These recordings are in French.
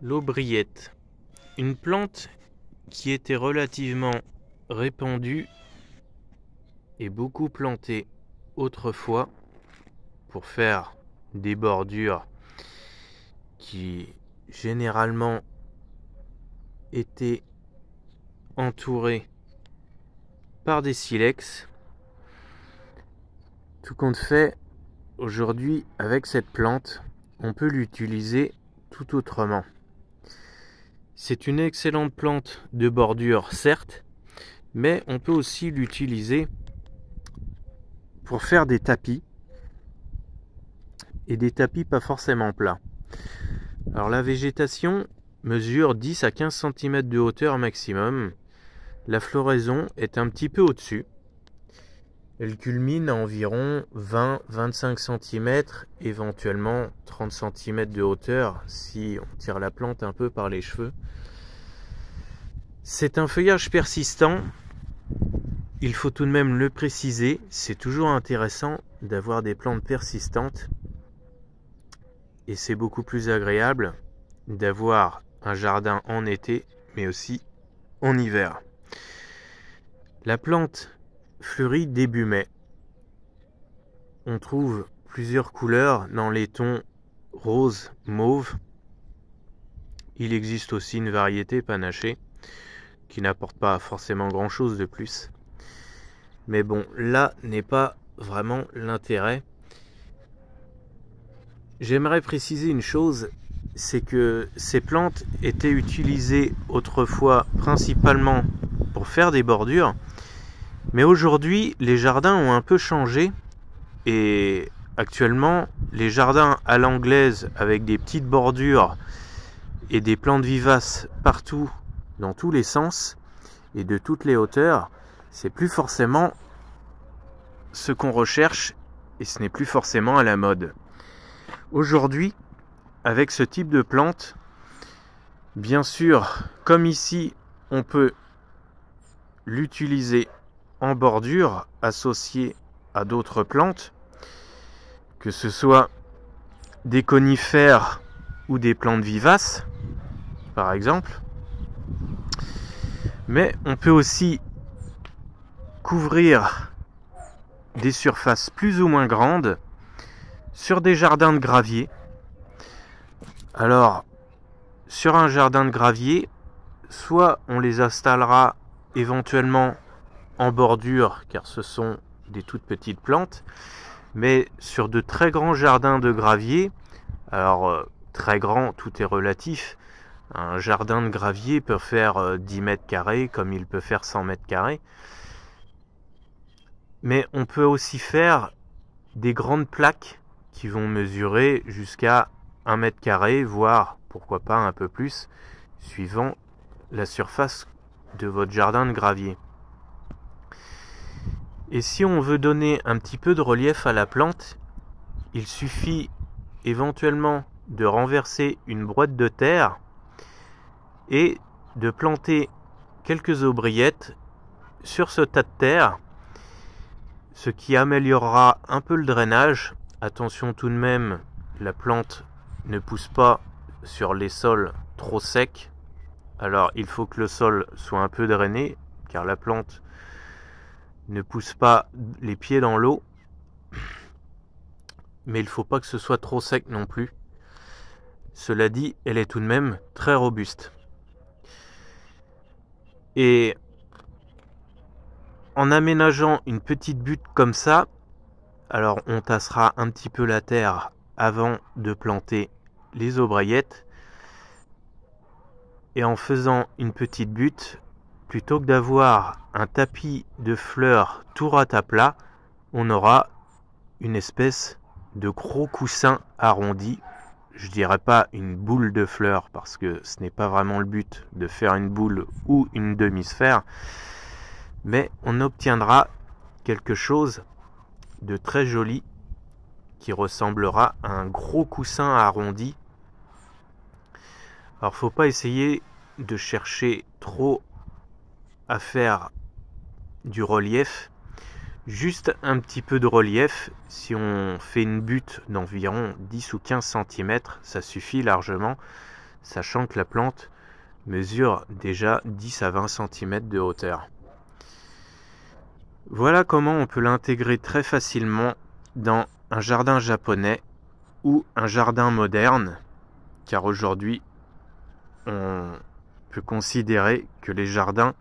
L'aubriette, une plante qui était relativement répandue et beaucoup plantée autrefois pour faire des bordures qui généralement étaient entourées par des silex. Tout compte fait, aujourd'hui avec cette plante, on peut l'utiliser tout autrement. C'est une excellente plante de bordure, certes, mais on peut aussi l'utiliser pour faire des tapis, et des tapis pas forcément plats. Alors la végétation mesure 10 à 15 cm de hauteur maximum. La floraison est un petit peu au-dessus. Elle culmine à environ 20-25 cm, éventuellement 30 cm de hauteur si on tire la plante un peu par les cheveux. C'est un feuillage persistant. Il faut tout de même le préciser, c'est toujours intéressant d'avoir des plantes persistantes. Et c'est beaucoup plus agréable d'avoir un jardin en été, mais aussi en hiver. La plante fleurit début mai. On trouve plusieurs couleurs dans les tons rose, mauve. Il existe aussi une variété panachée qui n'apporte pas forcément grand-chose de plus. Mais bon, là n'est pas vraiment l'intérêt. J'aimerais préciser une chose, c'est que ces plantes étaient utilisées autrefois principalement pour faire des bordures, mais aujourd'hui les jardins ont un peu changé et actuellement les jardins à l'anglaise avec des petites bordures et des plantes vivaces partout dans tous les sens et de toutes les hauteurs, c'est plus forcément ce qu'on recherche et ce n'est plus forcément à la mode. Aujourd'hui, avec ce type de plante, bien sûr, comme ici, on peut l'utiliser en bordure, associé à d'autres plantes, que ce soit des conifères ou des plantes vivaces, par exemple. Mais on peut aussi couvrir des surfaces plus ou moins grandes sur des jardins de gravier. Alors, sur un jardin de gravier, soit on les installera éventuellement en bordure, car ce sont des toutes petites plantes, mais sur de très grands jardins de gravier, alors très grand, tout est relatif, un jardin de gravier peut faire 10 mètres carrés comme il peut faire 100 mètres carrés, mais on peut aussi faire des grandes plaques qui vont mesurer jusqu'à 1 mètre carré, voire pourquoi pas un peu plus, suivant la surface de votre jardin de gravier. Et si on veut donner un petit peu de relief à la plante, il suffit éventuellement de renverser une boîte de terre et de planter quelques aubriettes sur ce tas de terre, ce qui améliorera un peu le drainage. Attention tout de même, la plante ne pousse pas sur les sols trop secs. Alors il faut que le sol soit un peu drainé, car la plante ne pousse pas les pieds dans l'eau. Mais il ne faut pas que ce soit trop sec non plus. Cela dit, elle est tout de même très robuste. Et en aménageant une petite butte comme ça, alors on tassera un petit peu la terre avant de planter les aubriettes. Et en faisant une petite butte, plutôt que d'avoir un tapis de fleurs tout rataplat, on aura une espèce de gros coussin arrondi. Je dirais pas une boule de fleurs parce que ce n'est pas vraiment le but de faire une boule ou une demi-sphère, mais on obtiendra quelque chose de très joli qui ressemblera à un gros coussin arrondi. Alors faut pas essayer de chercher trop à faire du relief, juste un petit peu de relief. Si on fait une butte d'environ 10 ou 15 cm, ça suffit largement. sachant que la plante mesure déjà 10 à 20 cm de hauteur. Voilà comment on peut l'intégrer très facilement dans un jardin japonais ou un jardin moderne, car aujourd'hui on peut considérer que les jardins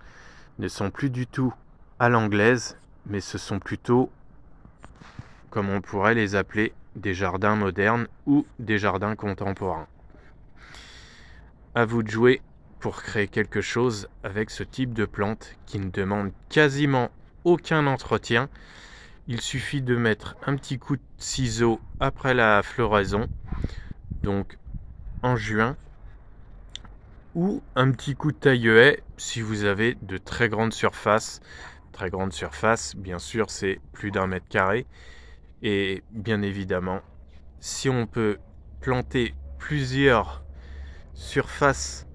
ne sont plus du tout à l'anglaise, mais ce sont plutôt, comme on pourrait les appeler, des jardins modernes ou des jardins contemporains. À vous de jouer pour créer quelque chose avec ce type de plante qui ne demande quasiment aucun entretien. Il suffit de mettre un petit coup de ciseau après la floraison, donc en juin, ou un petit coup de taille-haie si vous avez de très grandes surfaces. Très grande surface, bien sûr, c'est plus d'1 mètre carré. Et bien évidemment, si on peut planter plusieurs surfaces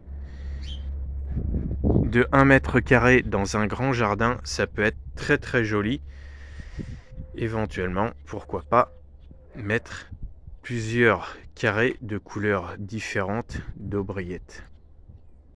de 1 mètre carré dans un grand jardin, ça peut être très très joli. Éventuellement, pourquoi pas mettre plusieurs carrés de couleurs différentes d'aubriettes.